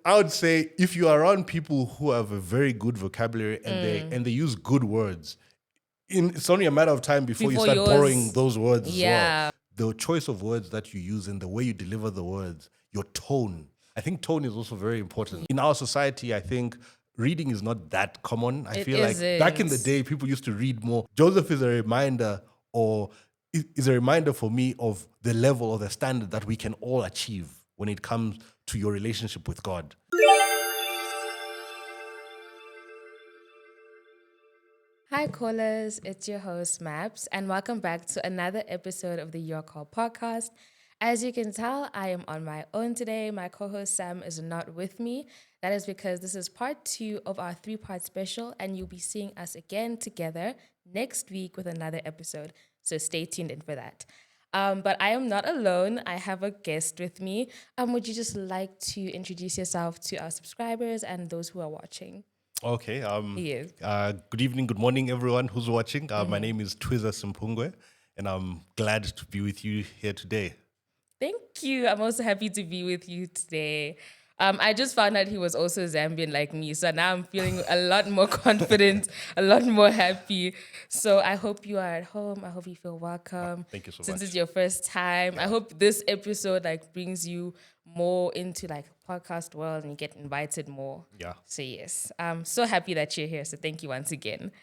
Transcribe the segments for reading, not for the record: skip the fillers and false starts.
I would say if you are around people who have a very good vocabulary and they use good words, it's only a matter of time before you Before start borrowing yours, those words as well. yeah, The choice of words that you use and the way you deliver the words, your tone. I think tone is also very important. In our society, I think reading is not that common. I it feel like back in the isn't. day, people used to read more. Joseph is a reminder or is a reminder for me of the level or the standard that we can all achieve when it comes to your relationship with God. Hi, callers. It's your host, Maps, and welcome back to another episode of the Your Call podcast. As you can tell, I am on my own today. My co host, Sam, is not with me. That is because this is part 2 of our 3-part special, and you'll be seeing us again together next week with another episode. So stay tuned in for that. But I am not alone. I have a guest with me. Would you just like to introduce yourself to our subscribers and those who are watching? Okay. Yes. Good evening, good morning, everyone who's watching. My name is Twiza Simpungwe, and I'm glad to be with you here today. Thank you. I'm also happy to be with you today. I just found out he was also Zambian like me. So now I'm feeling a lot more confident, a lot more happy. So I hope you are at home. I hope you feel welcome. Thank you so Since much. it's your first time, I hope this episode brings you more into podcast world and you get invited more. Yeah. So yes, I'm so happy that you're here. So thank you once again.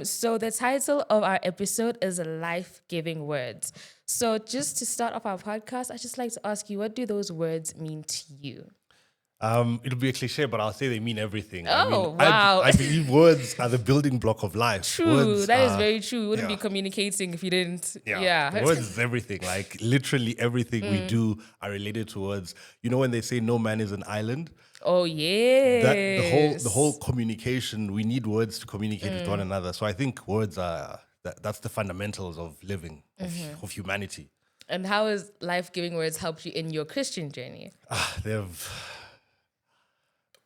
So the title of our episode is Life-Giving Words. So just to start off our podcast, I'd just like to ask you, what do those words mean to you? It'll be a cliche, but I'll say they mean everything. Oh, wow. I believe words are the building block of life. True, Words that is are- very true. We wouldn't be yeah. communicating if you didn't. Yeah. Words is everything. Like literally everything we do are related to words. You know when they say no man is an island? Oh, yeah. The whole communication, we need words to communicate with one another. So I think words are that's the fundamentals of living, of humanity. And how has life-giving words helped you in your Christian journey?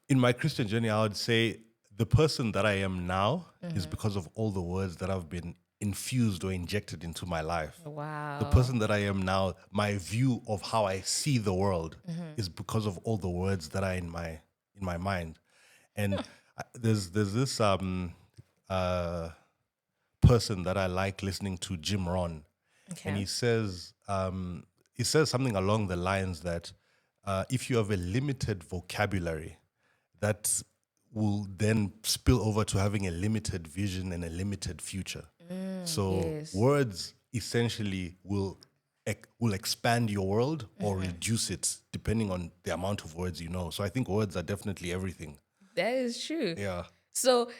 In my Christian journey, I would say the person that I am now is because of all the words that have been infused or injected into my life. Wow. The person that I am now, my view of how I see the world is because of all the words that are in my mind. And there's this person that I like listening to, Jim Rohn, Okay. and he says something along the lines that if you have a limited vocabulary, that will then spill over to having a limited vision and a limited future. So yes. words essentially will expand your world or reduce it depending on the amount of words you know. So I think words are definitely everything. That is true. Yeah. So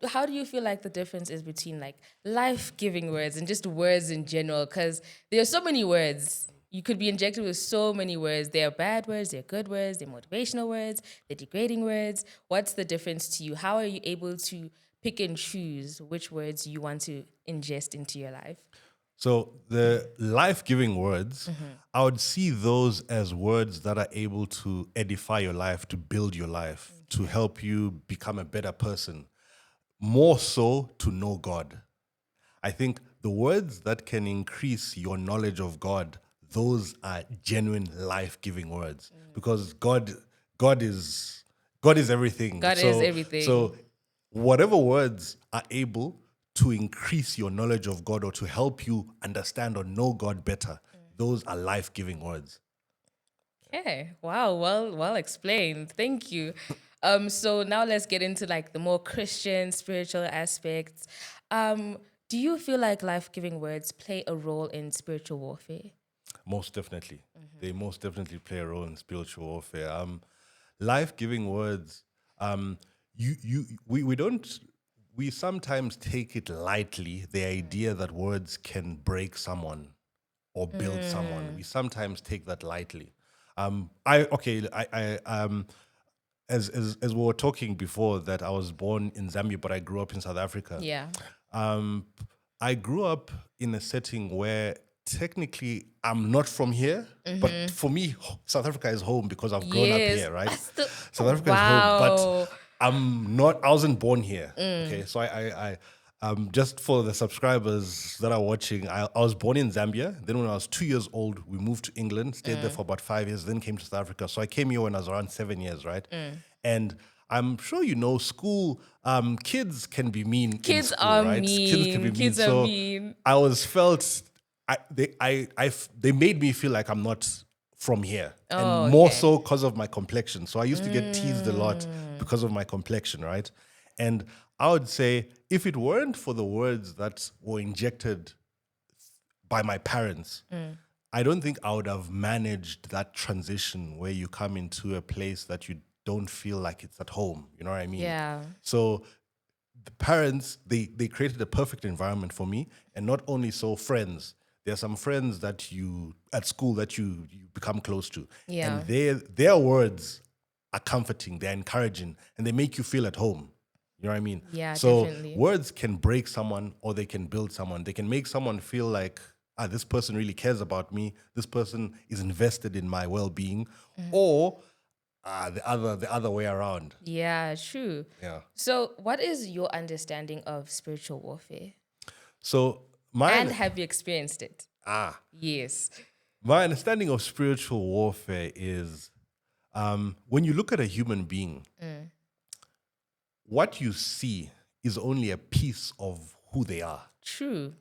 how do you feel like the difference is between life-giving words and just words in general? Because there are so many words. You could be injected with so many words. There are bad words, there are good words, there are motivational words, there are degrading words. What's the difference to you? How are you able to pick and choose which words you want to ingest into your life? So the life-giving words, I would see those as words that are able to edify your life, to build your life, to help you become a better person, more so to know God. I think the words that can increase your knowledge of God, those are genuine life-giving words, because God is everything. God is everything. So whatever words are able to increase your knowledge of God or to help you understand or know God better, those are life-giving words. Okay. Wow. Well explained. Thank you. So now let's get into the more Christian, spiritual aspects. Do you feel like life-giving words play a role in spiritual warfare? Most definitely. They most definitely play a role in spiritual warfare. Life-giving words, we sometimes take it lightly, the idea that words can break someone or build someone. We sometimes take that lightly. As we were talking before, that I was born in Zambia, but I grew up in South Africa. Yeah. I grew up in a setting where technically I'm not from here, but for me, South Africa is home because I've grown up Yes. here, right? South Africa Wow. is home, but I wasn't born here. Okay, so Just for the subscribers that are watching, I was born in Zambia. Then when I was 2 years old, we moved to England, stayed there for about 5 years, then came to South Africa. So I came here when I was around 7 years, right? And I'm sure you know school, kids can be mean in Kids school, are right? Kids can be mean. mean. Kids are So mean. I was felt, they made me feel like I'm not from here. And Oh, more okay. so because of my complexion. So I used to get teased a lot because of my complexion, right? And I would say if it weren't for the words that were injected by my parents, I don't think I would have managed that transition where you come into a place that you don't feel like it's at home. You know what I mean? Yeah. So the parents, they created a perfect environment for me. And not only so, friends. There are some friends that you at school that you become close to. Yeah. And their words are comforting, they're encouraging, and they make you feel at home. You know what I mean? Yeah, So definitely. words can break someone or they can build someone. They can make someone feel like, this person really cares about me. This person is invested in my well-being. Or the other way around. Yeah, true. Yeah. So, what is your understanding of spiritual warfare? So And my have you experienced it? Yes. my understanding of spiritual warfare is when you look at a human being, what you see is only a piece of who they are. True.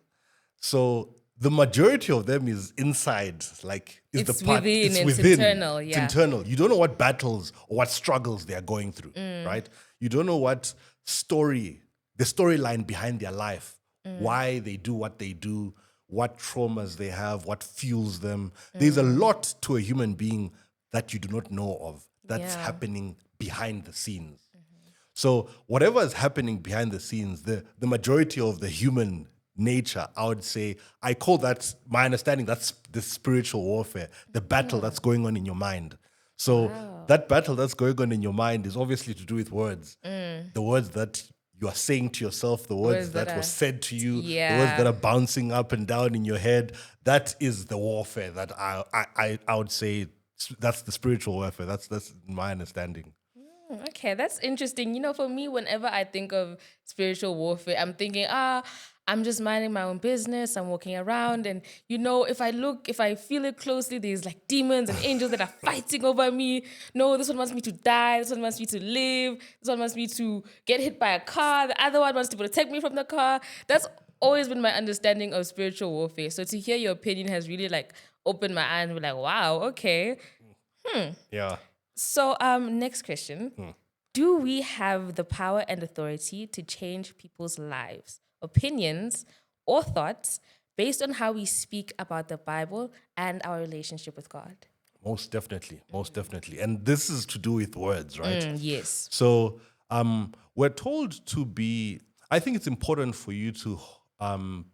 So the majority of them is inside, like is It's the part. within, It's it's within. internal, It's yeah. internal. You don't know what battles or what struggles they are going through, right? You don't know what the storyline behind their life, why they do what they do, what traumas they have, what fuels them. There's a lot to a human being that you do not know of that's Yeah. happening behind the scenes. So whatever is happening behind the scenes, the majority of the human nature, I would say, I call that, my understanding, that's the spiritual warfare, the battle that's going on in your mind. So that battle that's going on in your mind is obviously to do with words. The words that you are saying to yourself, the words that were said to you, the words that are bouncing up and down in your head. That is the warfare that I would say that's the spiritual warfare. That's my understanding. Okay, that's interesting. You know, for me, whenever I think of spiritual warfare, I'm thinking, I'm just minding my own business. I'm walking around, and if I feel it closely, there's like demons and angels that are fighting over me. No, this one wants me to die. This one wants me to live. This one wants me to get hit by a car. The other one wants to protect me from the car. That's always been my understanding of spiritual warfare. So to hear your opinion has really like opened my eyes and be like, wow, okay. Yeah. So, next question. Do we have the power and authority to change people's lives, opinions, or thoughts based on how we speak about the Bible and our relationship with God? Most definitely, most definitely. And this is to do with words, right? Yes. So we're told to be, I think it's important for you to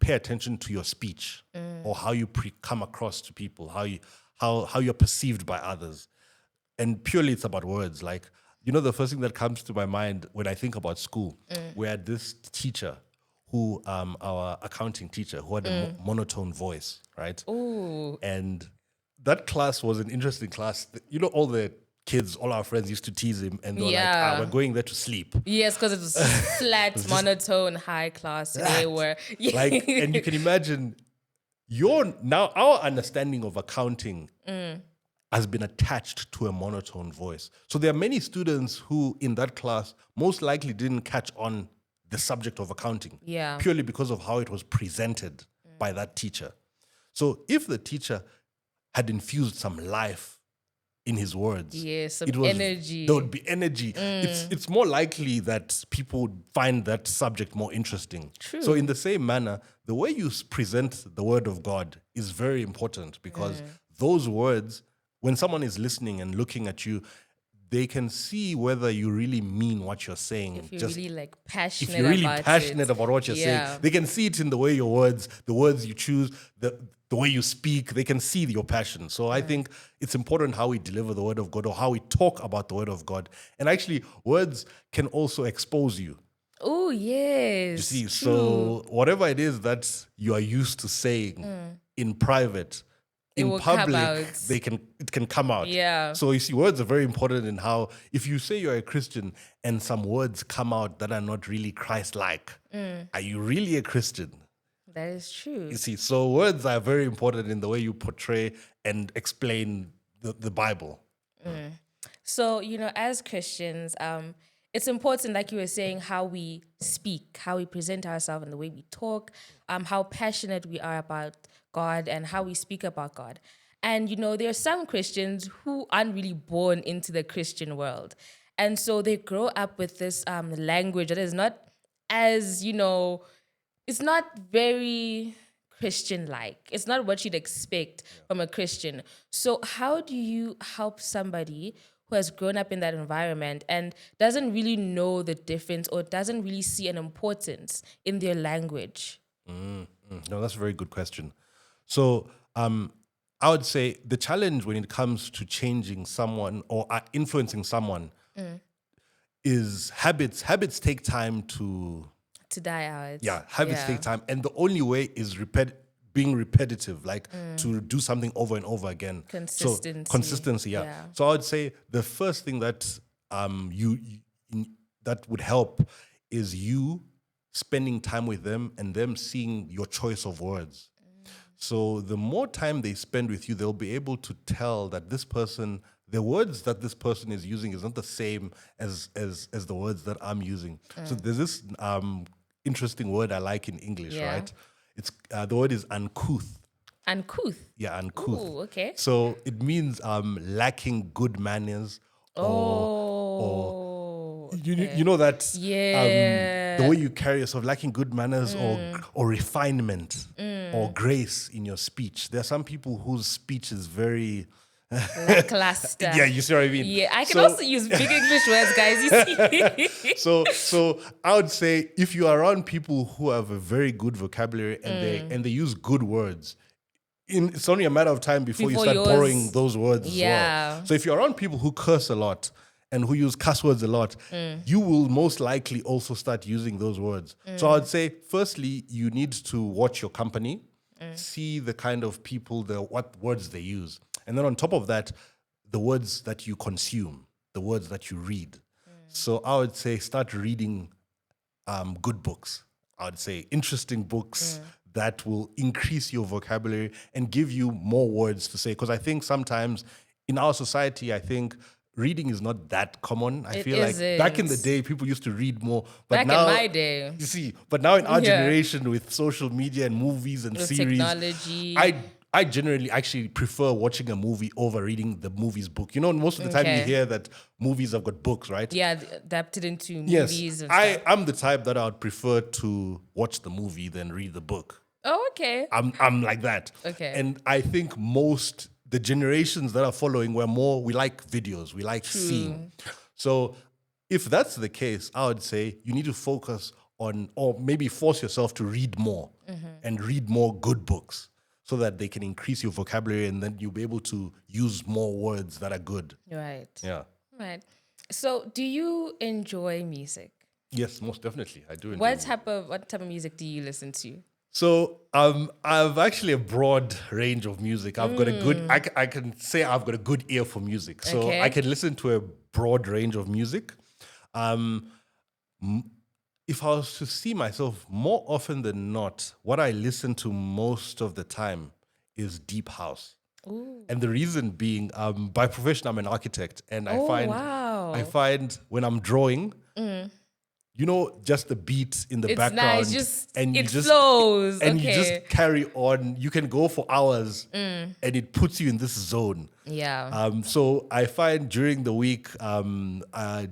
pay attention to your speech or how you come across to people, how you're perceived by others. And purely it's about words. Like, the first thing that comes to my mind when I think about school, we had this teacher who, our accounting teacher, who had a monotone voice, right? Ooh. And that class was an interesting class. All the kids, all our friends used to tease him and they were like, we're going there to sleep. Yes, because it was flat, monotone, high class. They were. Like, and you can imagine our understanding of accounting has been attached to a monotone voice. So there are many students who in that class most likely didn't catch on the subject of accounting. Yeah. Purely because of how it was presented by that teacher. So if the teacher had infused some life in his words, Yes, energy. There would be energy. It's more likely that people would find that subject more interesting. True. So in the same manner, the way you present the word of God is very important because those words, when someone is listening and looking at you, they can see whether you really mean what you're saying. If you're really like passionate if you're really about passionate it. about what you're saying, they can see it in the way the words you choose, the way you speak, they can see your passion. So I think it's important how we deliver the word of God or how we talk about the word of God. And actually, words can also expose you. Oh, yes. You see, true. so whatever it is that you are used to saying in private, in will come public out. it can come out. Yeah. So you see, words are very important in how if you say you're a Christian and some words come out that are not really Christ-like, are you really a Christian? That is true. You see, so words are very important in the way you portray and explain the Bible. So, as Christians, it's important, like you were saying, how we speak, how we present ourselves and the way we talk, how passionate we are about God and how we speak about God. And, there are some Christians who aren't really born into the Christian world. And so they grow up with this language that is not as, it's not very Christian like. It's not what you'd expect from a Christian. So, how do you help somebody who has grown up in that environment and doesn't really know the difference or doesn't really see an importance in their language? No, that's a very good question. So, I would say the challenge when it comes to changing someone or influencing someone is habits. Habits take time To die out. yeah, habits take time. And the only way is being repetitive, like to do something over and over again. Consistency. So, consistency, yeah. Yeah. So I would say the first thing that that would help is you spending time with them and them seeing your choice of words. So the more time they spend with you, they'll be able to tell that this person, the words that this person is using is not the same as the words that I'm using. So there's this interesting word I like in English, Yeah. right? It's the word is uncouth. Uncouth. Yeah, uncouth. Ooh, okay. So it means lacking good manners Oh. you know that Yeah. the way you carry yourself, lacking good manners or refinement or grace in your speech. There are some people whose speech is very Lackluster. yeah, you see what I mean? Yeah, I can So- also use big English words, guys. You see? So I would say if you are around people who have a very good vocabulary and they use good words, it's only a matter of time before you Before start yours- borrowing those words as Yeah. well. So if you're around people who curse a lot and who use cuss words a lot, you will most likely also start using those words. So I would say, firstly, you need to watch your company, see the kind of people, what words they use. And then on top of that, the words that you consume, the words that you read. So I would say start reading good books. I would say interesting books that will increase your vocabulary and give you more words to say. Because I think sometimes in our society, I think reading is not that common. I It feel like back in the isn't. day, people used to read more. But Back now, in my day. you see, but now in our Yeah. generation with social media and movies and With series, technology. I generally actually prefer watching a movie over reading the movie's book. You know, most of the time you Okay. hear that movies have got books, right? Yeah, adapted into Yes, movies and I stuff. am the type that I would prefer to watch the movie than read the book. Oh, okay. I'm like that. Okay. And I think the generations that are following we like videos, we like seeing. So if that's the case, I would say you need to focus on, or maybe force yourself to read more and read more good books so that they can increase your vocabulary and then you'll be able to use more words that are good. Right. Yeah. Right. So, do you enjoy music? Yes, most definitely. I do enjoy What music. type of music do you listen to? So I've actually a broad range of music. I've got a good. I can say I've got a good ear for music. So Okay. I can listen to a broad range of music. If I was to see myself more often than not, what I listen to most of the time is deep house. Ooh. And the reason being, by profession, I'm an architect, and Oh, I wow. find when I'm drawing, you know, just the beat in the It's background, nice. and It flows. and you Okay. just carry on. You can go for hours, and it puts you in this zone. Yeah. So I find during the week,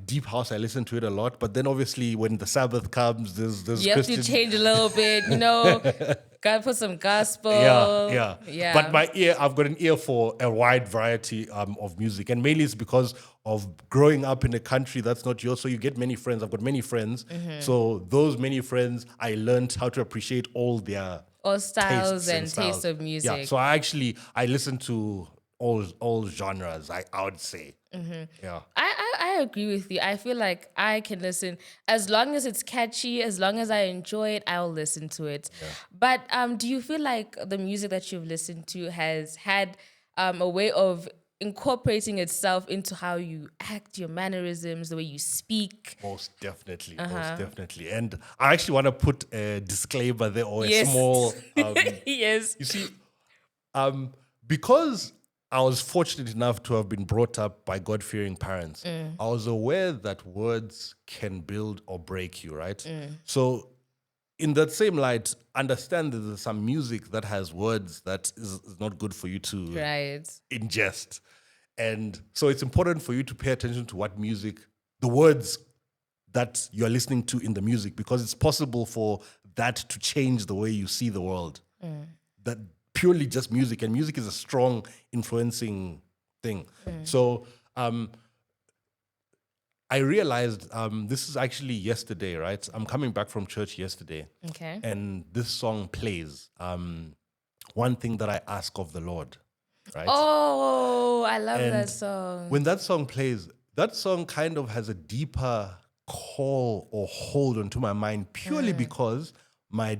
deep house, I listen to it a lot. But then obviously when the Sabbath comes, there's You have to Christian. change a little bit, Gotta put some gospel. Yeah. But I've got an ear for a wide variety of music, and mainly it's because of growing up in a country that's not yours. So you get many friends. I've got many friends. So those many friends, I learned how to appreciate all their All styles tastes and styles. tastes of music. Yeah. So I listen to all genres. I would say. Yeah. I agree with you. I feel like I can listen as long as it's catchy, as long as I enjoy it, I'll listen to it. But do you feel like the music that you've listened to has had a way of incorporating itself into how you act, your mannerisms, the way you speak? Most definitely, most definitely. And I actually want to put a disclaimer there, or a Yes. small, Yes. you see, because I was fortunate enough to have been brought up by God-fearing parents, I was aware that words can build or break you, right? So in that same light, understand that there's some music that has words that is not good for you to Right. ingest. And so it's important for you to pay attention to what music, the words that you're listening to in the music, because it's possible for that to change the way you see the world. That purely just music, and music is a strong influencing thing. So I realized this is actually yesterday, right? I'm coming back from church yesterday, Okay. and this song plays. One thing that I ask of the Lord, right? Oh, I love that And song. when that song plays, that song kind of has a deeper call or hold onto my mind purely because my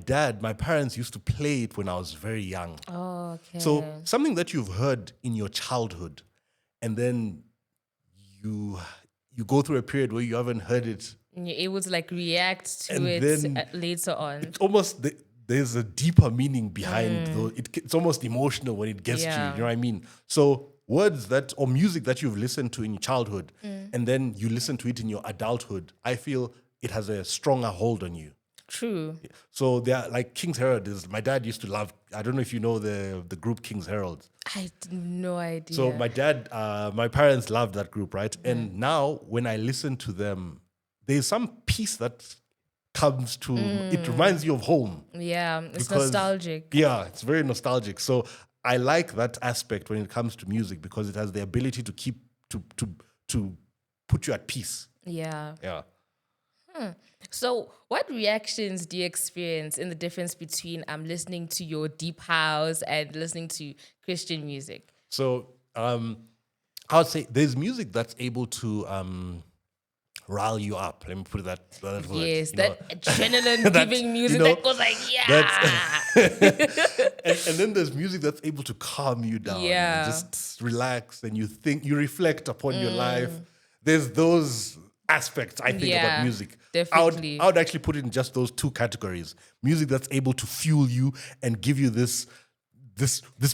parents used to play it when I was very young. Oh, okay. So something that you've heard in your childhood, and then you go through a period where you haven't heard it, And you're able to like react to and it then later on. it's almost there's a deeper meaning behind it's almost emotional when it gets to you. Yeah. You know what I mean? So words that or music that you've listened to in your childhood, and then you listen to it in your adulthood, I feel it has a stronger hold on you. True. So they're like King's Herald is my dad used to love. I don't know if you know the group King's Herald. I had no idea. So my parents loved that group, right? And now when I listen to them, there's some piece that comes to, it reminds you of home. Yeah, it's Because- nostalgic. Yeah, it's very nostalgic. So I like that aspect when it comes to music because it has the ability to keep, to put you at peace. Yeah. Yeah. So, what reactions do you experience in the difference between listening to your deep house and listening to Christian music? So I would say there's music that's able to rile you up. Let me put it that word. Yes, you know. that adrenaline giving music you know, that goes like, yeah. and then there's music that's able to calm you down. Yeah. And just relax and you reflect upon your life. There's those aspects, I think, Yeah, about music. definitely. I would actually put it in just those two categories. Music that's able to fuel you and give you this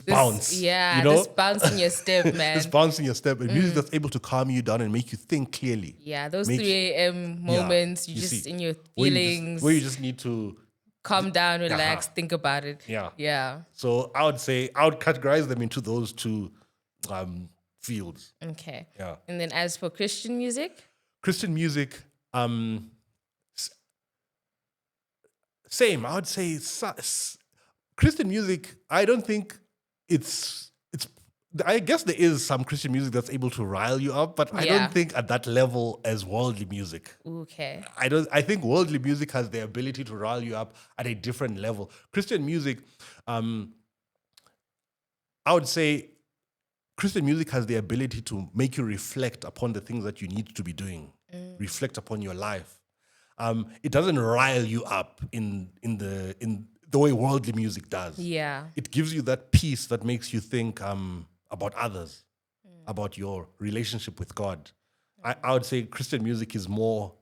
bounce. Yeah, you know? this bounce in your step, man. This bounce in your step. And music that's able to calm you down and make you think clearly. Yeah, those Make- 3 a.m. moments, you you just see, in your where feelings, where you just need to calm down, relax, think about it. Yeah. Yeah. So I would categorize them into those two fields. Okay. Yeah. And then as for Christian music, Christian music, same. I would say Christian music. I don't think it's. I guess there is some Christian music that's able to rile you up, but I Yeah. don't think at that level as worldly music. okay. I think worldly music has the ability to rile you up at a different level. Christian music, I would say Christian music has the ability to make you reflect upon the things that you need to be doing, reflect upon your life. It doesn't rile you up in the way worldly music does. Yeah. It gives you that peace that makes you think about others, about your relationship with God. I would say Christian music is more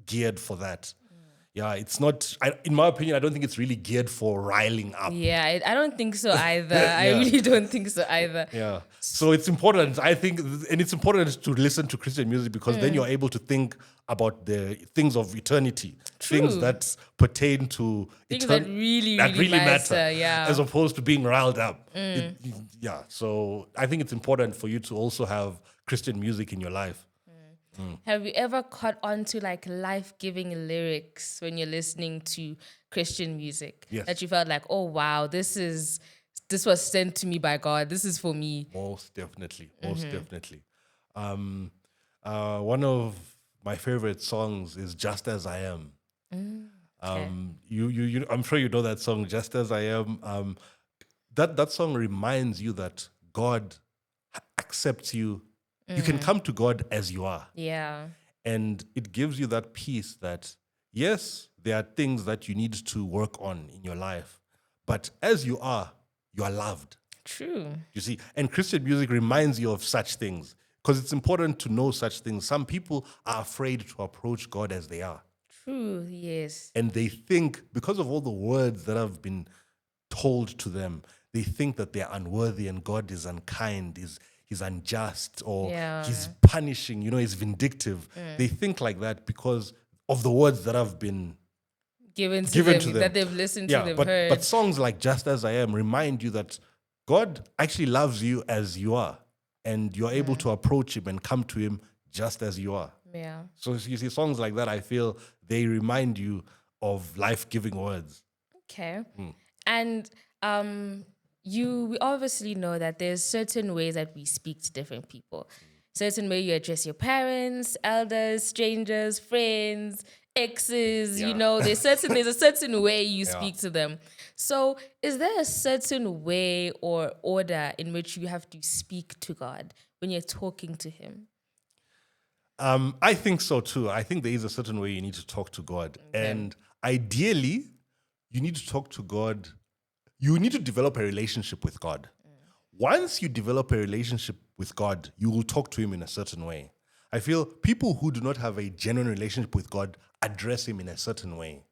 geared for that. Yeah, it's not, in my opinion, I don't think it's really geared for riling up. Yeah, I don't think so either. I really don't think so either. Yeah. So it's important, I think, and it's important to listen to Christian music because then you're able to think about the things of eternity, things True. that pertain to Things that really matter, yeah. as opposed to being riled up. Yeah. So I think it's important for you to also have Christian music in your life. Have you ever caught on to like life-giving lyrics when you're listening to Christian music? Yes. That you felt like, oh wow, this was sent to me by God. This is for me. Most definitely. One of my favorite songs is "Just as I Am." Okay. You I'm sure you know that song, "Just as I Am." That song reminds you that God accepts you You can come to God as you are. Yeah. And it gives you that peace that, yes, there are things that you need to work on in your life, but as you are loved. True. You see, and Christian music reminds you of such things because it's important to know such things. Some people are afraid to approach God as they are. True. Yes. And they think, because of all the words that have been told to them, they think that they're unworthy and God is unkind, he's unjust, or Yeah. he's punishing, he's vindictive. They think like that because of the words that have been Given to given them, to them. that they've listened to, they've but heard. songs like Just As I Am remind you that God actually loves you as you are, and you're able to approach him and come to him just as you are. Yeah. So you see, songs like that, I feel they remind you of life-giving words. Okay. And we obviously know that there's certain ways that we speak to different people. Certain way you address your parents, elders, strangers, friends, exes, Yeah. there's a certain way you Yeah. speak to them. So is there a certain way or order in which you have to speak to God when you're talking to him? I think so too. I think there is a certain way you need to talk to God. Okay. And ideally, you need to talk to God. You need to develop a relationship with God. Once you develop a relationship with God, you will talk to him in a certain way. I feel people who do not have a genuine relationship with God address him in a certain way.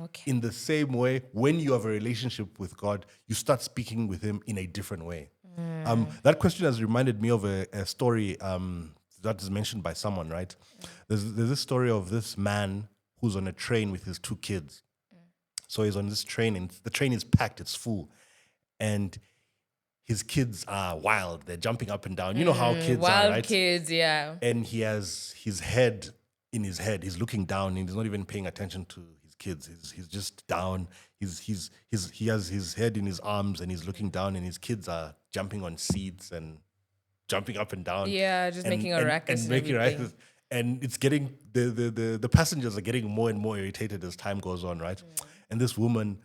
Okay. In the same way, when you have a relationship with God, you start speaking with him in a different way. That question has reminded me of a story that is mentioned by someone, right? There's this story of this man who's on a train with his two kids. So he's on this train, and the train is packed, it's full. And his kids are wild. They're jumping up and down. You know how kids Wild are, right? kids, yeah. And he has his head in his head. He's looking down and he's not even paying attention to his kids. He's just down. He has his head in his arms and he's looking down, and his kids are jumping on seats and jumping up and down. Yeah, just making a ruckus and making everything. ruckus. And it's getting the passengers are getting more and more irritated as time goes on, right? And this woman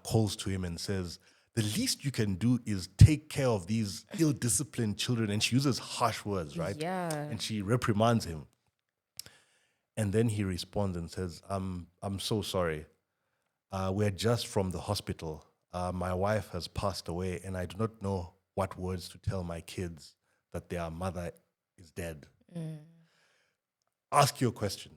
calls to him and says, the least you can do is take care of these ill-disciplined children. And she uses harsh words, right? Yeah. And she reprimands him. And then he responds and says, I'm so sorry. We're just from the hospital. My wife has passed away, and I do not know what words to tell my kids that their mother is dead. Ask you a question.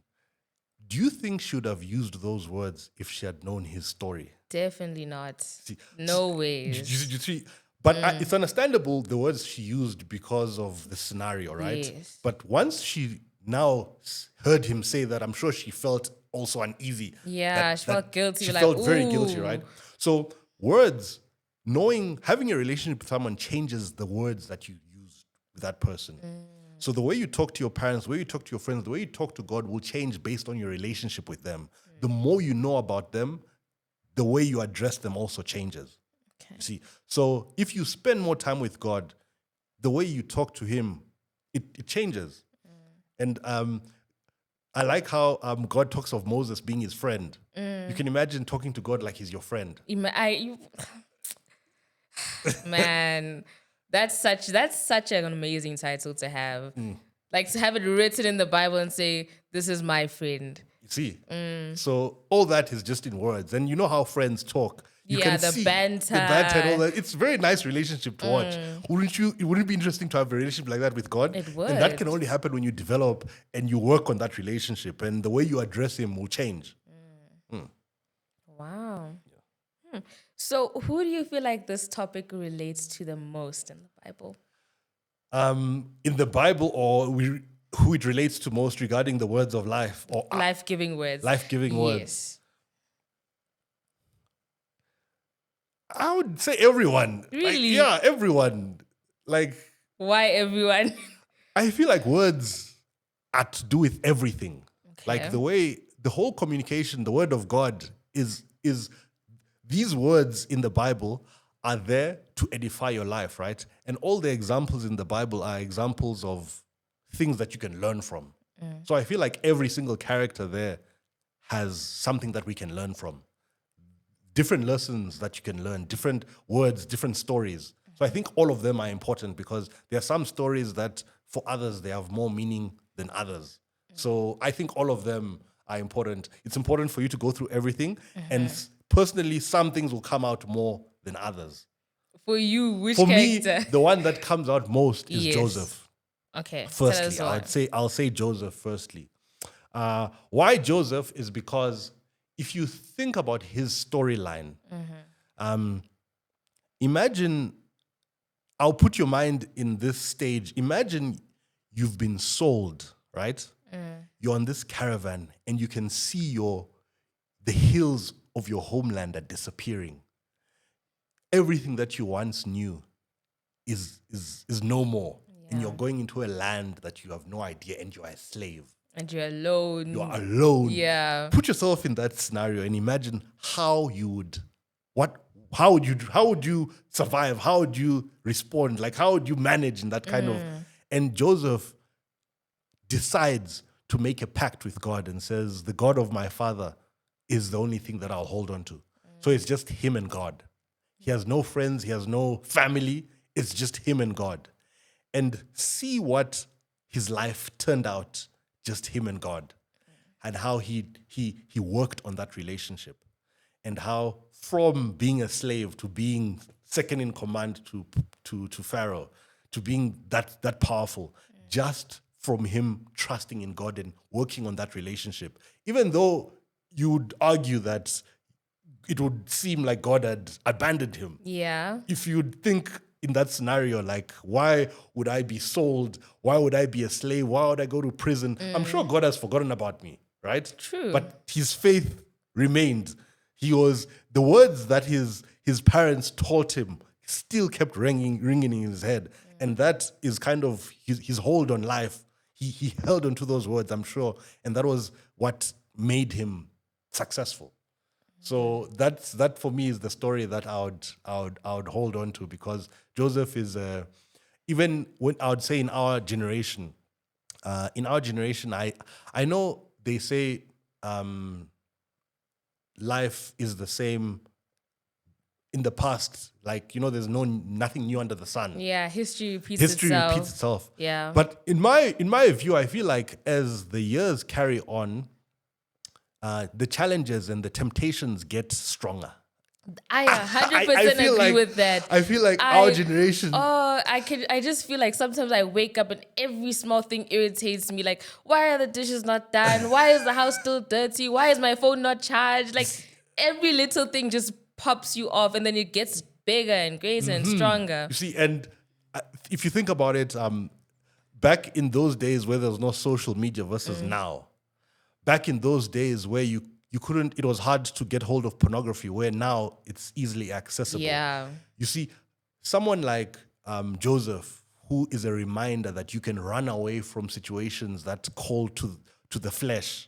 Do you think she would have used those words if she had known his story? Definitely not. See, No you ways. see, but it's understandable the words she used because of the scenario, right? Yes. But once she now heard him say that, I'm sure she felt also uneasy. Yeah, she felt guilty. She like, felt very guilty, ooh. right? So words, having a relationship with someone changes the words that you use with that person. So the way you talk to your parents, the way you talk to your friends, the way you talk to God will change based on your relationship with them. The more you know about them, the way you address them also changes. Okay. You see, so if you spend more time with God, the way you talk to him, it changes. And I like how God talks of Moses being his friend. You can imagine talking to God like he's your friend. Man, that's such an amazing title to have. Like to have it written in the Bible and say, "This is my friend." You see, so all that is just in words, and you know how friends talk. You Yeah, can the see banter. the banter and all that. It's a very nice relationship to watch. Wouldn't it be interesting to have a relationship like that with God? It And that would. can only happen when you develop and you work on that relationship, and the way you address him will change. Wow. So, who do you feel like this topic relates to the most in the Bible? In the Bible, or who it relates to most regarding the words of life or Life-giving words. life-giving words. Yes. I would say everyone. Really? Yeah, everyone. Like, Why everyone? I feel like words are to do with everything. Like Okay. the way the whole communication, the word of God is these words in the Bible are there to edify your life, right? And all the examples in the Bible are examples of things that you can learn from. So I feel like every single character there has something that we can learn from. Different lessons that you can learn, different words, different stories. So I think all of them are important because there are some stories that for others they have more meaning than others. So I think all of them are important. It's important for you to go through everything, and personally, some things will come out more than others. For you, which For me, character? the one that comes out most is Yes. Joseph. Okay. Tell Firstly, us why. I'll say Joseph firstly. Why Joseph is because if you think about his storyline, imagine, I'll put your mind in this stage. Imagine you've been sold, right? You're on this caravan and you can see the hills of your homeland are disappearing. Everything that you once knew is no more. And you're going into a land that you have no idea and you're a slave. And you're alone. You're alone. Yeah. Put yourself in that scenario and imagine how would you survive? How would you respond? Like how would you manage in that kind of? And Joseph decides to make a pact with God and says, the God of my father is the only thing that I'll hold on to. So it's just him and God. He has no friends, he has no family. It's just him and God. And see what his life turned out, just him and God. And how he worked on that relationship. And how from being a slave to being second in command to Pharaoh, to being that powerful, just from him trusting in God and working on that relationship. Even though you would argue that it would seem like God had abandoned him. Yeah. If you'd think in that scenario, like, why would I be sold? Why would I be a slave? Why would I go to prison? I'm sure God has forgotten about me, right? True. But his faith remained. The words that his parents taught him still kept ringing in his head. And that is kind of his hold on life. He held on to those words, I'm sure. And that was what made him successful. So that for me is the story that I would hold on to, because Joseph is even when I would say in our generation, I know they say life is the same in the past, like, there's nothing new under the sun. Yeah, history repeats itself. Yeah. But in my view, I feel like as the years carry on, the challenges and the temptations get stronger. I 100% agree with that. I feel like our generation. Oh, I just feel like sometimes I wake up and every small thing irritates me. Like, why are the dishes not done? Why is the house still dirty? Why is my phone not charged? Like, every little thing just pops you off, and then it gets bigger and greater and stronger. You see, and if you think about it, back in those days where there was no social media versus now, back in those days where you couldn't, it was hard to get hold of pornography, where now it's easily accessible. Yeah. You see, someone like Joseph, who is a reminder that you can run away from situations that call to the flesh.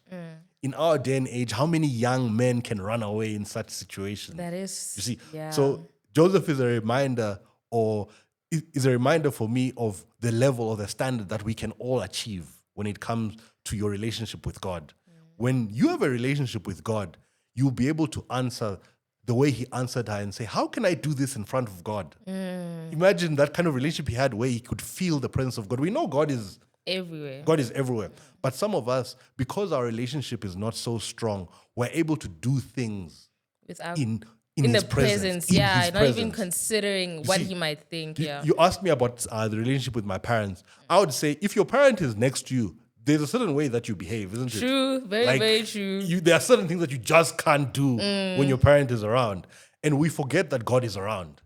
In our day and age, how many young men can run away in such situations? That is, you see. yeah. So Joseph is a reminder, or is a reminder for me of the level or the standard that we can all achieve when it comes to your relationship with God. When you have a relationship with God, you'll be able to answer the way he answered her and say, how can I do this in front of God? Imagine that kind of relationship he had where he could feel the presence of God. We know God is everywhere. God is everywhere. But some of us, because our relationship is not so strong, we're able to do things without in in his the presence, in yeah, his not even presence. considering what he might think. Yeah. You asked me about the relationship with my parents. I would say if your parent is next to you, there's a certain way that you behave, isn't it? True, very, very true. There are certain things that you just can't do when your parent is around. And we forget that God is around.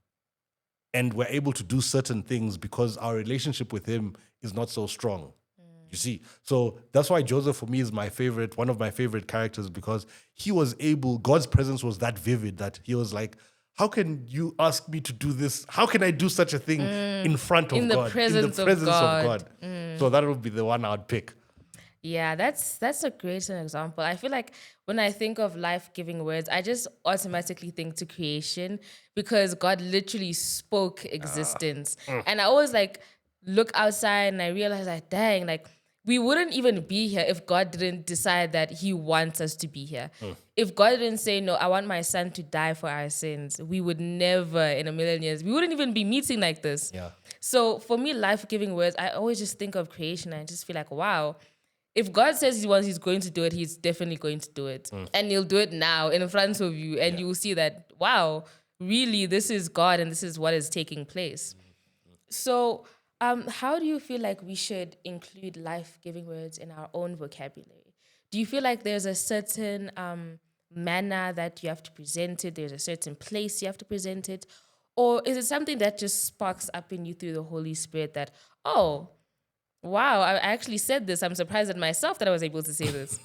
And we're able to do certain things because our relationship with him is not so strong. You see? So that's why Joseph for me is one of my favorite characters, because he was able, God's presence was that vivid that he was like, how can you ask me to do this? How can I do such a thing in front of God? In the presence of God. So that would be the one I'd pick. Yeah, that's a great example. I feel like when I think of life-giving words, I just automatically think to creation, because God literally spoke existence. And I always like look outside and I realize like, dang, like we wouldn't even be here if God didn't decide that he wants us to be here. If God didn't say, no, I want my son to die for our sins, we would never in a million years, we wouldn't even be meeting like this. Yeah. So for me, life-giving words, I always just think of creation and I just feel like, wow, if God says he's going to do it, he's definitely going to do it. And he'll do it now in front of you. And you will see that, wow, really, this is God and this is what is taking place. So how do you feel like we should include life-giving words in our own vocabulary? Do you feel like there's a certain manner that you have to present it? There's a certain place you have to present it? Or is it something that just sparks up in you through the Holy Spirit that, oh, wow, I actually said this. I'm surprised at myself that I was able to say this.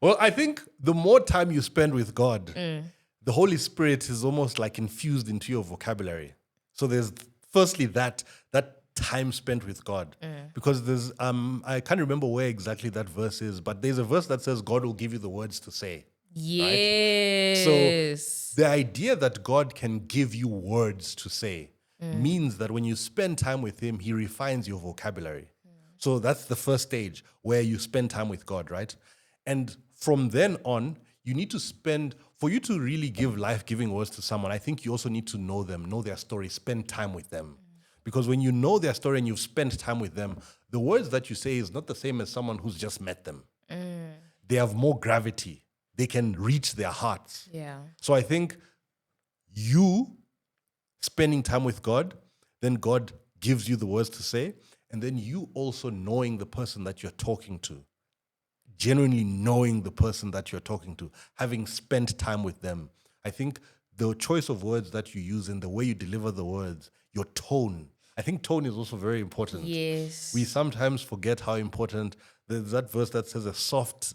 Well, I think the more time you spend with God, the Holy Spirit is almost like infused into your vocabulary. So there's firstly that time spent with God. Because there's I can't remember where exactly that verse is, but there's a verse that says God will give you the words to say. Yes. So the idea that God can give you words to say means that when you spend time with him, he refines your vocabulary. So that's the first stage where you spend time with God, right? And from then on, you need to spend, for you to really give life-giving words to someone, I think you also need to know them, know their story, spend time with them. Because when you know their story and you've spent time with them, the words that you say is not the same as someone who's just met them. They have more gravity. They can reach their hearts. Yeah. So I think you spending time with God, then God gives you the words to say, and then you also knowing the person that you're talking to, genuinely knowing the person that you're talking to, having spent time with them. I think the choice of words that you use and the way you deliver the words, your tone. I think tone is also very important. Yes. We sometimes forget how important, there's that verse that says a soft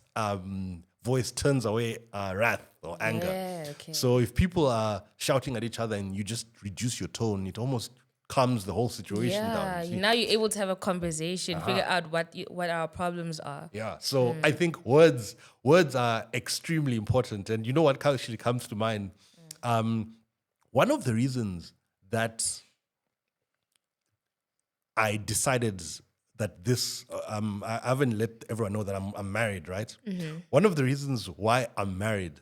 voice turns away wrath or anger. Yeah, okay. So if people are shouting at each other and you just reduce your tone, it almost calms the whole situation down. Yeah, now you're able to have a conversation, figure out what our problems are. Yeah, so I think words are extremely important. And you know what actually comes to mind? One of the reasons that I decided that this, I haven't let everyone know that I'm married, right? One of the reasons why I'm married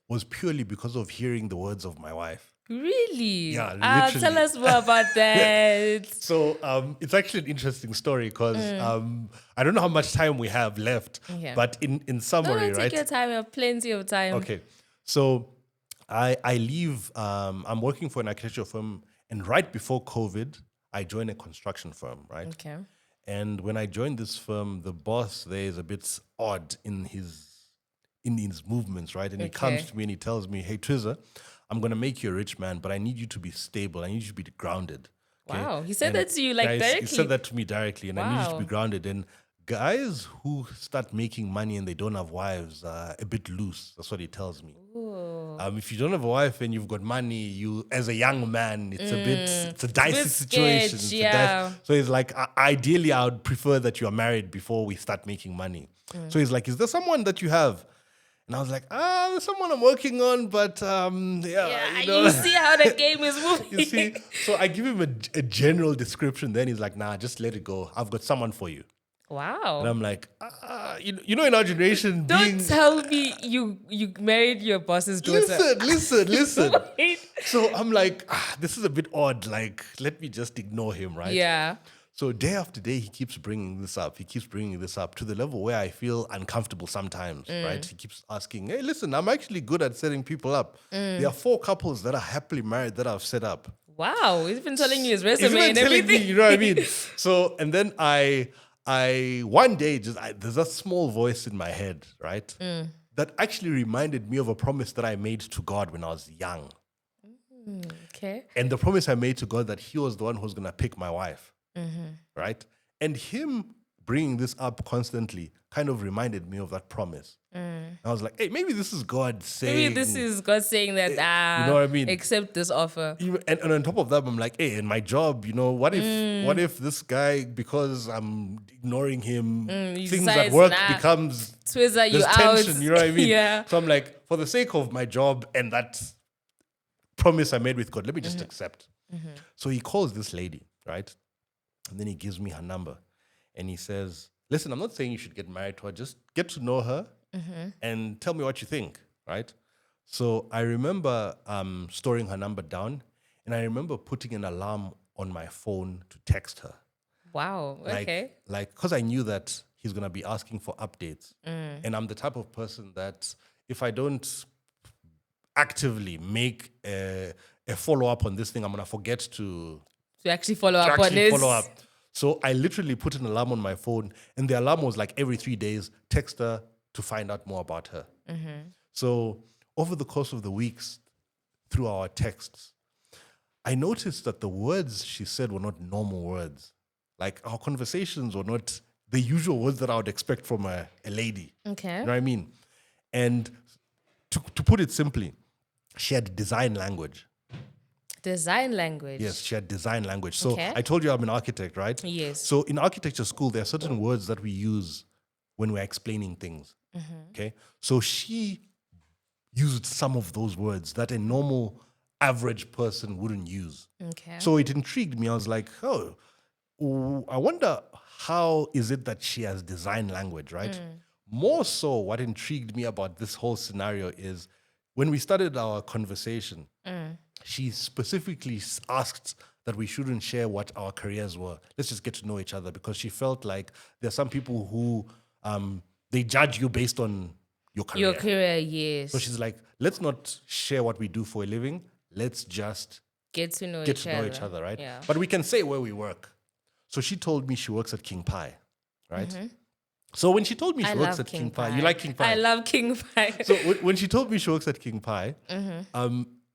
was purely because of hearing the words of my wife. Really? Yeah, Tell literally. us more about that. So it's actually an interesting story because I don't know how much time we have left, Okay. but in summary, No, right? take your time. You have plenty of time. Okay, so I leave. I'm working for an architecture firm, and right before COVID, I joined a construction firm, right? Okay. And when I joined this firm, the boss there is a bit odd in his movements, right? And he comes Okay. to me and he tells me, "Hey, Twiza, I'm gonna make you a rich man, but I need you to be stable. I need you to be grounded." Okay? Wow. He said And that to you like guys, directly. He said that to me directly, and I need you to be Wow. grounded. And guys who start making money and they don't have wives are a bit loose. That's what he tells me. Ooh. If you don't have a wife and you've got money, you as a young man, it's a dicey bit situation. sketch, It's a yeah. so he's like, ideally, I would prefer that you are married before we start making money. So he's like, is there someone that you have? And I was like, there's someone I'm working on, but Yeah, you know. you see how the game is moving. You see, so I give him a general description. Then he's like, nah, just let it go. I've got someone for you. Wow. And I'm like, you know, in our generation, Don't tell me you married your boss's daughter. listen. Wait. So I'm like, this is a bit odd. Like, let me just ignore him, right? Yeah. So day after day, he keeps bringing this up. He keeps bringing this up to the level where I feel uncomfortable sometimes, right? He keeps asking, hey, listen, I'm actually good at setting people up. There are 4 couples that are happily married that I've set up. Wow. He's been telling you his He's resume not and telling everything. me, you know what I mean? So, and then I one day, there's a small voice in my head, right? That actually reminded me of a promise that I made to God when I was young. Okay. And the promise I made to God that he was the one who was going to pick my wife, right? And him bringing this up constantly kind of reminded me of that promise. I was like, hey, maybe this is God saying... Maybe this is God saying that, you know what I mean? accept this offer. And on top of that, I'm like, hey, in my job, you know, what if this guy, because I'm ignoring him, he things at decides, work nah, becomes... Twiza, you there's out. tension, you know what I mean? Yeah. So I'm like, for the sake of my job and that promise I made with God, let me just accept. So he calls this lady, right? And then he gives me her number. And he says, listen, I'm not saying you should get married to her. Just get to know her and tell me what you think, right? So I remember storing her number down, and I remember putting an alarm on my phone to text her. Wow. Okay. Because I knew that he's going to be asking for updates. And I'm the type of person that if I don't actively make a follow-up on this thing, I'm going to forget to actually follow up on actually this. follow up. So I literally put an alarm on my phone, and the alarm was like every 3 days, text her to find out more about her. So over the course of the weeks, through our texts, I noticed that the words she said were not normal words. Like our conversations were not the usual words that I would expect from a lady. Okay. You know what I mean? And to put it simply, she had design language. Design language. Yes, she had design language. So Okay. I told you I'm an architect, right? Yes. So in architecture school, there are certain words that we use when we're explaining things. Okay. So she used some of those words that a normal average person wouldn't use. Okay. So it intrigued me. I was like, oh, I wonder how is it that she has design language, right? More so, what intrigued me about this whole scenario is when we started our conversation, she specifically asked that we shouldn't share what our careers were. Let's just get to know each other, because she felt like there are some people who they judge you based on your career. Your career, yes. So she's like, let's not share what we do for a living. Let's just get to know each other, right? Yeah. But we can say where we work. So she told me she works at King Pie, right? So when she told me she works at King Pie, you like King Pie? I love King Pie. So when she told me she works at King Pie,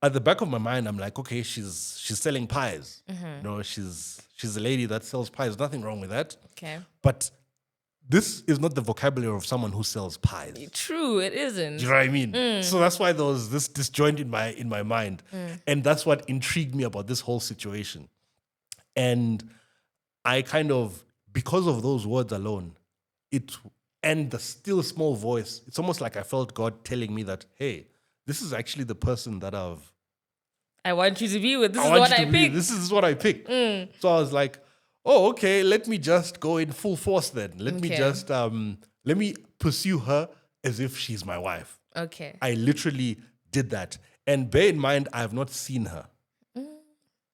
at the back of my mind, I'm like, okay, she's selling pies. You know, she's a lady that sells pies. Nothing wrong with that. Okay. But this is not the vocabulary of someone who sells pies. True, it isn't. Do you know what I mean? So that's why there was this disjoint in my mind. And that's what intrigued me about this whole situation. And I kind of, because of those words alone, and the still small voice, it's almost like I felt God telling me that, hey, this is actually the person that I want you to be with. This is what I picked. This is what I picked. So I was like, oh, okay, let me just go in full force then. Let me pursue her as if she's my wife. Okay. I literally did that. And bear in mind, I have not seen her.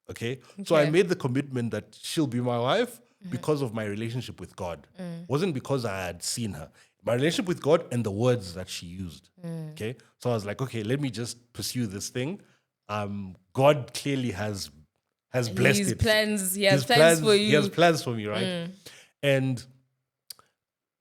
Okay? So I made the commitment that she'll be my wife because of my relationship with God. Wasn't because I had seen her. My relationship with God and the words that she used. Okay? So I was like, okay, let me just pursue this thing. God clearly has blessed His it. plans, he has plans for you. He has plans for me, right? And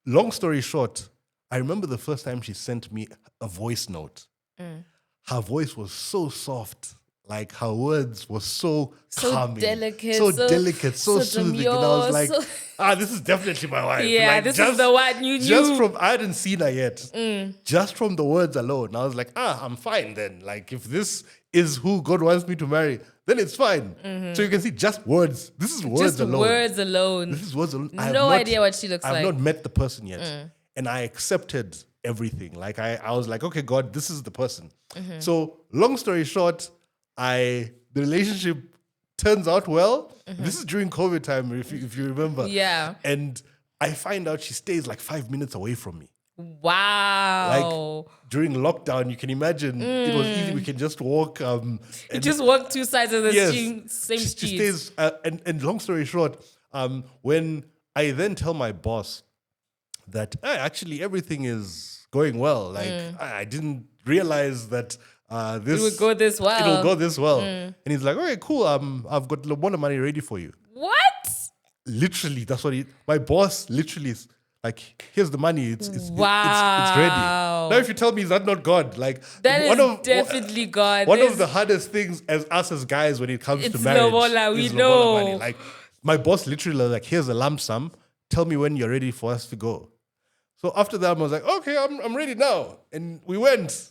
long story short, I remember the first time she sent me a voice note. Her voice was so soft. Like her words were so calming, delicate, so delicate, so soothing. demure, and I was like, this is definitely my wife. Yeah, like, this is the one you knew. Just from, I hadn't seen her yet. Just from the words alone, I was like, I'm fine then. Like if this is who God wants me to marry, then it's fine. So you can see just words. This is words alone. Words alone. This is words alone. No idea what she looks like. I've not met the person yet. And I accepted everything. Like I was like, okay, God, this is the person. So long story short, the relationship turns out well. This is during COVID time, if you remember. Yeah. And I find out she stays like 5 minutes away from me. Wow. Like during lockdown, you can imagine it was easy. We can just walk. You just walk two sides of the same street. She stays, and long story short, when I then tell my boss that actually everything is going well, like I didn't realize that it would go this well. It'll go this well. And he's like, okay, cool. I've got a lot of money ready for you. What? Literally, that's what my boss literally is like, here's the money. It's ready. Wow. Now, if you tell me, is that not God? Like that is definitely God. One of the hardest things as us as guys when it comes to marriage lobola, we is know. lobola money. Like my boss literally like, here's a lump sum. Tell me when you're ready for us to go. So after that, I was like, okay, I'm ready now. And we went.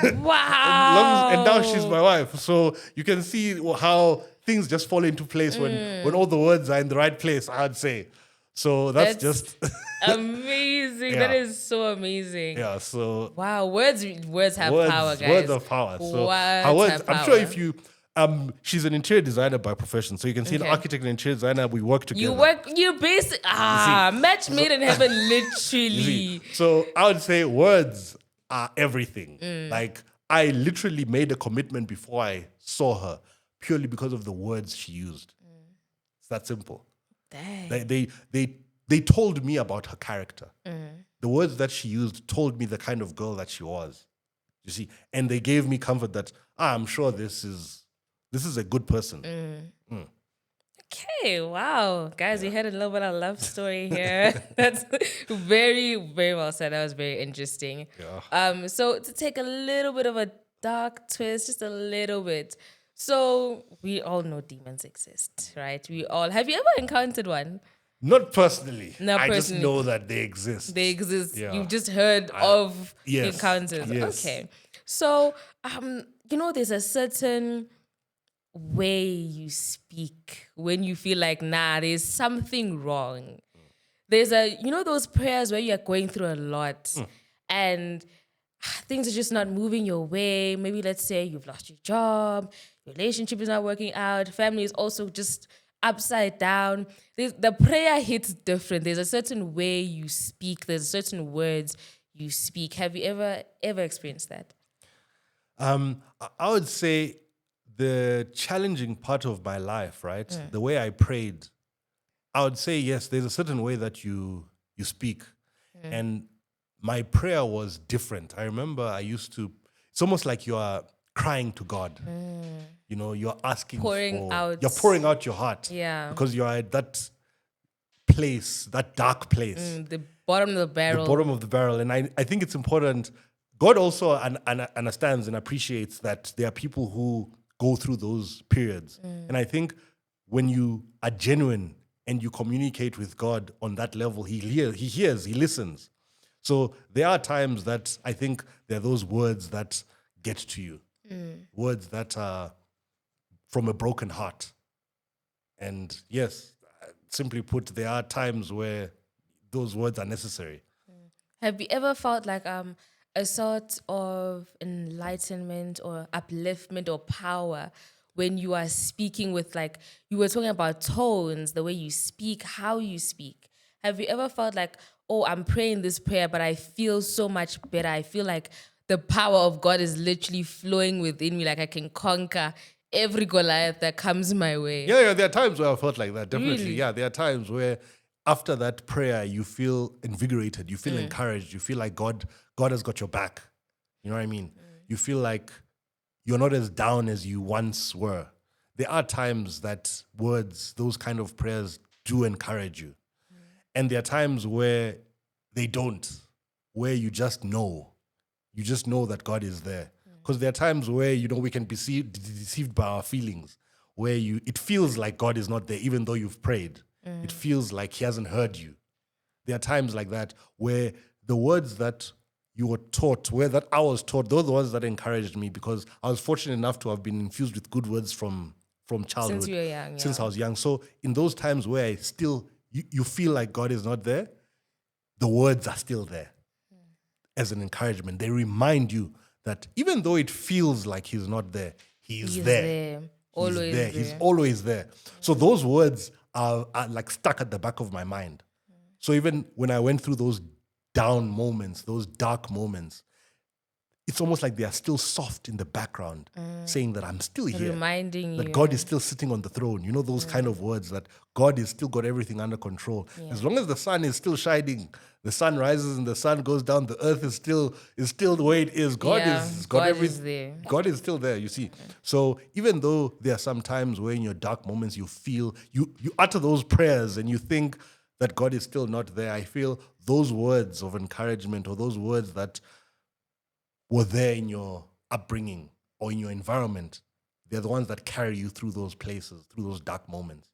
Wow. And now she's my wife. So you can see how things just fall into place when all the words are in the right place, I'd say. So that's just amazing. Yeah. That is so amazing. Yeah. So wow, words have power, guys. Words of power. So words her words, have I'm power. sure if you She's an interior designer by profession. So you can see an architect and interior designer, we work together. Match made in heaven, You literally. see? So I would say words are everything. Like I literally made a commitment before I saw her purely because of the words she used. It's that simple. Dang. They told me about her character. The words that she used told me the kind of girl that she was. You see, and they gave me comfort that I'm sure this is a good person. Okay, wow. Guys, we had a little bit of love story here. That's very, very well said. That was very interesting. Yeah. So to take a little bit of a dark twist, just a little bit. So we all know demons exist, right? Have you ever encountered one? Not personally. Not I just personally. know that they exist. They exist. Yeah. You've just heard of yes, encounters. yes. Okay. So, there's a certain way you speak when you feel like, nah, there's something wrong. There's those prayers where you're going through a lot and things are just not moving your way. Maybe let's say you've lost your job, your relationship is not working out, family is also just upside down. The prayer hits different. There's a certain way you speak. There's certain words you speak. Have you ever experienced that? I would say the challenging part of my life, right? The way I prayed, I would say yes. There's a certain way that you speak, and my prayer was different. I remember I used to. It's almost like you are crying to God. You know, you're asking you're pouring out your heart. Yeah. Because you're at that place, that dark place. The bottom of the barrel. The bottom of the barrel. And I think it's important. God also understands and appreciates that there are people who go through those periods. And I think when you are genuine and you communicate with God on that level, he hears, he listens. So there are times that I think there are those words that get to you. Words that are from a broken heart. And yes, simply put, there are times where those words are necessary. Have you ever felt like a sort of enlightenment or upliftment or power when you are speaking with, like, you were talking about tones, the way you speak, how you speak? Have you ever felt like, oh, I'm praying this prayer, but I feel so much better. I feel like the power of God is literally flowing within me, like I can conquer every Goliath that comes my way. Yeah, there are times where I felt like that, definitely. Really? Yeah, there are times where after that prayer, you feel invigorated, you feel encouraged, you feel like God has got your back. You know what I mean? You feel like you're not as down as you once were. There are times that words, those kind of prayers do encourage you. And there are times where they don't, where you just know. You just know that God is there. Because there are times where, we can be deceived by our feelings, where it feels like God is not there, even though you've prayed. It feels like he hasn't heard you. There are times like that where the words that you were taught, that I was taught, those are the ones that encouraged me, because I was fortunate enough to have been infused with good words from childhood. Since you were young, Since I was young. So in those times where you feel like God is not there, the words are still there as an encouragement. They remind you that even though it feels like he's not there, he's there. Always there. He's always there. So those words are like stuck at the back of my mind. So even when I went through those down moments, those dark moments, it's almost like they are still soft in the background, saying that I'm still here. Reminding you. That God is still sitting on the throne. You know, those kind of words, that God has still got everything under control. Yeah. As long as the sun is still shining, the sun rises and the sun goes down, the earth is still the way it is. God is there. God is still there, you see. So even though there are some times where in your dark moments you feel, you utter those prayers and you think that God is still not there, I feel those words of encouragement, or those words that were there in your upbringing or in your environment, they're the ones that carry you through those places, through those dark moments.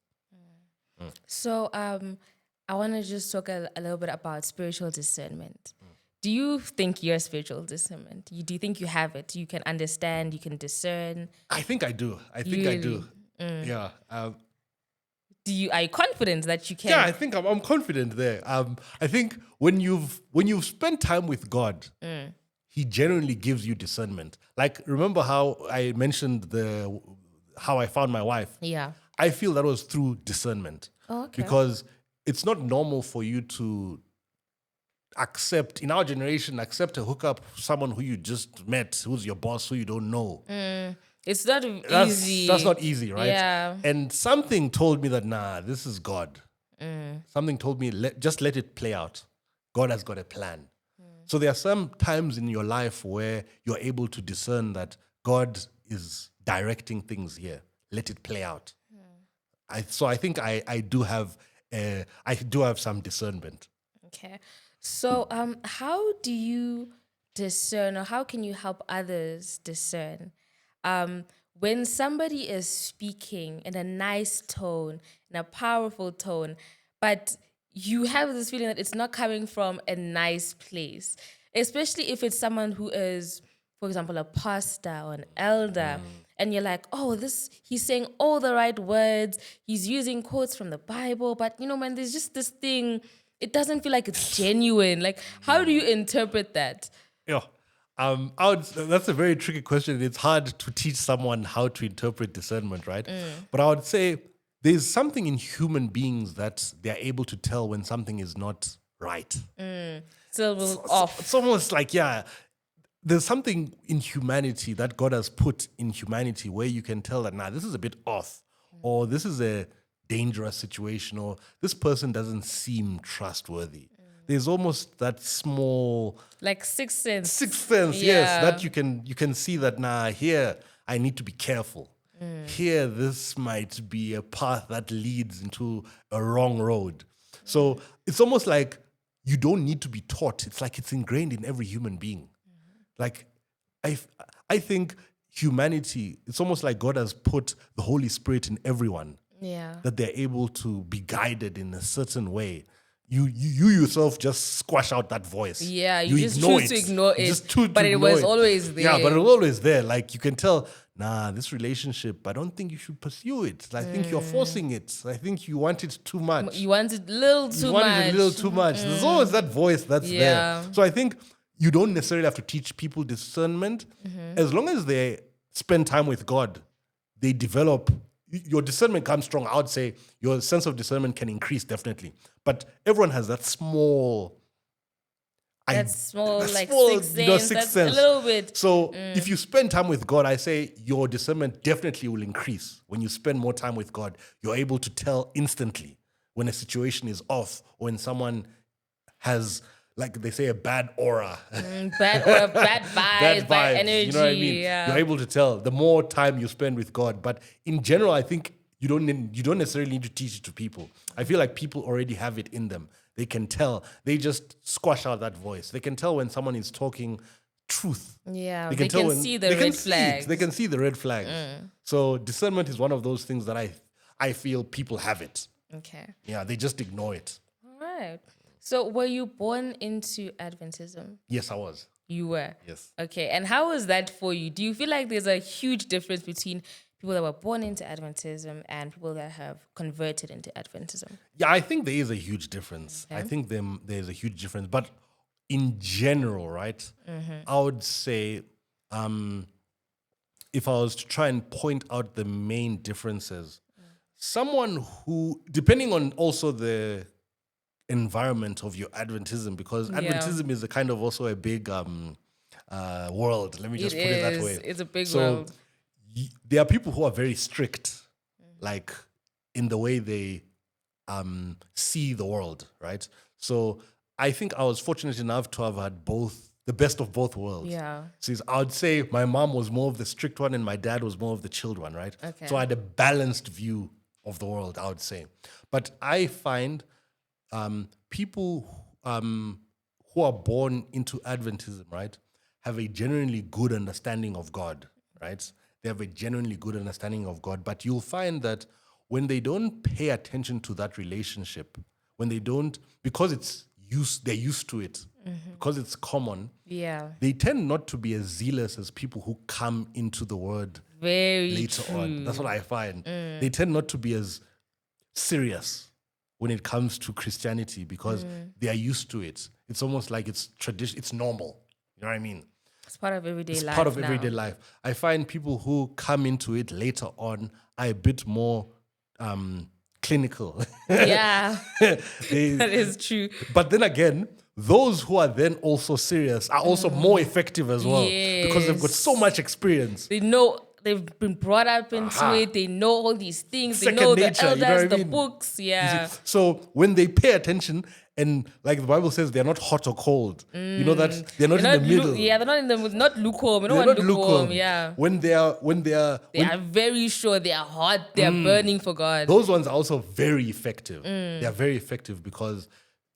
So I want to just talk a little bit about spiritual discernment. Do you think you're spiritual discernment? Do you think you have it? You can understand, you can discern? I think I do. I do. Yeah. Are you confident that you can? Yeah, I think I'm confident there. I think when you've spent time with God, he genuinely gives you discernment. Like, remember how I mentioned how I found my wife. Yeah. I feel that was through discernment. Oh, okay. Because it's not normal for you to accept, in our generation, accept a hookup, someone who you just met, who's your boss, who you don't know. It's not That's easy. not easy, right? Yeah. And something told me that, nah, this is God. Something told me, just let it play out. God has got a plan. So there are some times in your life where you're able to discern that God is directing things here. Let it play out. So I think I do have some discernment. Okay. So, how do you discern, or how can you help others discern, when somebody is speaking in a nice tone, in a powerful tone, but you have this feeling that it's not coming from a nice place, especially if it's someone who is, for example, a pastor or an elder, and you're like, oh, he's saying all the right words, he's using quotes from the Bible, but man, there's just this thing, it doesn't feel like it's genuine. Like, how do you interpret that? Yeah. That's a very tricky question. It's hard to teach someone how to interpret discernment, right? But I would say there's something in human beings that they're able to tell when something is not right. So off. It's almost like, there's something in humanity that God has put in humanity where you can tell that, this is a bit off, or this is a dangerous situation, or this person doesn't seem trustworthy. There's almost that small, like sixth sense. Yes, that you can see that, here I need to be careful. Here, this might be a path that leads into a wrong road. So it's almost like you don't need to be taught. It's like it's ingrained in every human being. Like, I think humanity, it's almost like God has put the Holy Spirit in everyone. Yeah. That they're able to be guided in a certain way. You yourself just squash out that voice. Yeah, you just choose to ignore it. But it was always there. Yeah, but it was always there. Like, you can tell, this relationship, I don't think you should pursue it. I think you're forcing it. I think you want it too much. You want it a little too much. You want it a little too much. There's always that voice that's there. So I think you don't necessarily have to teach people discernment. As long as they spend time with God, they develop. Your discernment comes strong. I would say your sense of discernment can increase, definitely. But everyone has that small... Sixth sixth sense. A little bit. So if you spend time with God, I say your discernment definitely will increase. When you spend more time with God, you're able to tell instantly when a situation is off, or when someone has, like they say, a bad aura. Bad vibes, bad energy. You know what I mean? Yeah. You're able to tell the more time you spend with God. But in general, I think you don't necessarily need to teach it to people. I feel like people already have it in them. They can tell. They just squash out that voice. They can tell when someone is talking truth. Yeah, they can see the red flags. They can see the red flags. So discernment is one of those things that I feel people have it. Okay. Yeah, they just ignore it. All right. So were you born into Adventism? Yes, I was. You were? Yes. Okay. And how was that for you? Do you feel like there's a huge difference between people that were born into Adventism and people that have converted into Adventism? Yeah, I think there is a huge difference. Okay. I think there's a huge difference. But in general, right, I would say if I was to try and point out the main differences, someone who, depending on also the environment of your Adventism, because Adventism is a kind of also a big world. Let me just put it that way. It's a big world. There are people who are very strict, like in the way they see the world, right? So I think I was fortunate enough to have had the best of both worlds. Yeah. So I would say my mom was more of the strict one and my dad was more of the chilled one, right? Okay. So I had a balanced view of the world, I would say. But I find people who are born into Adventism, right, have a genuinely good understanding of God, right? They have a genuinely good understanding of God. But you'll find that when they don't pay attention to that relationship, when they don't, because they're used to it, because it's common, they tend not to be as zealous as people who come into the word later on. That's what I find. They tend not to be as serious when it comes to Christianity because they are used to it. It's almost like it's tradition, it's normal. You know what I mean? It's part of everyday It's life. part of now. everyday life. I find people who come into it later on are a bit more clinical. Yeah, They- that is true. but then again, those who are then also serious are also more effective as well because they've got so Yes. much experience. They know, they've been brought up into it. They know all these things. They Second know nature, the elders, you know what I the mean? books. You Yeah. see, so when they pay attention, and like the Bible says, they're not hot or cold. You know that they're not in the middle. Yeah, they're not in the not lukewarm. We don't They're want not lukewarm. lukewarm. Yeah. When they are They are very sure they are hot. They are burning for God. those ones are also very effective. They are very effective because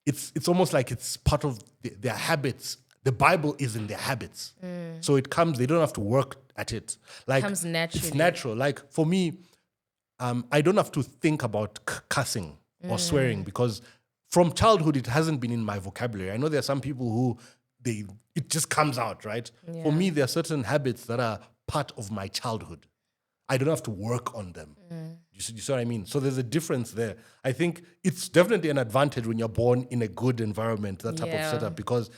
it's almost like it's part of their habits. The Bible is in their habits, so it comes. They don't have to work at it. Like Comes naturally. It's natural. Like for me, I don't have to think about cussing or swearing because from childhood it hasn't been in my vocabulary. I know there are some people who it just comes out, right? For me, there are certain habits that are part of my childhood. I don't have to work on them. You see what I mean? So there's a difference there. I think it's definitely an advantage when you're born in a good environment, that type of Yeah. setup, because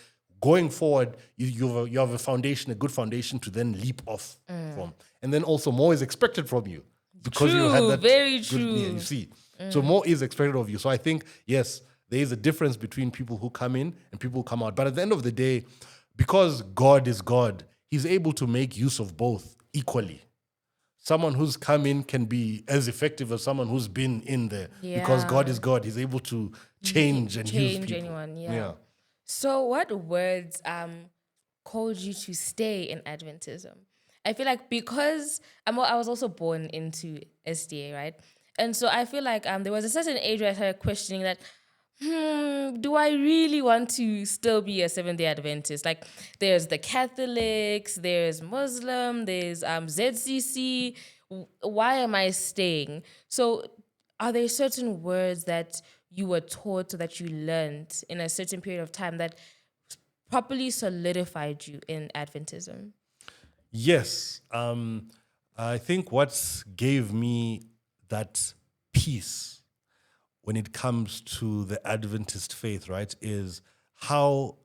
going forward, you have a foundation, a good foundation to then leap off from. And then also more is expected from you because you had True, that. very good- true. yeah, you see. So more is expected of you. So I think, yes, there is a difference between people who come in and people who come out. But at the end of the day, because God is God, he's able to make use of both equally. Someone who's come in can be as effective as someone who's been in there because Yeah. God is God. He's able to change and use Change people. anyone. Yeah. So, what words called you to stay in Adventism? I feel like because I was also born into SDA, right? And so I feel like there was a certain age where I started questioning that, do I really want to still be a Seventh-day Adventist? Like, there's the Catholics, there's Muslim, there's ZCC. Why am I staying? So, are there certain words that you were taught or that you learned in a certain period of time that properly solidified you in Adventism? Yes. I think what gave me that peace when it comes to the Adventist faith, right, is how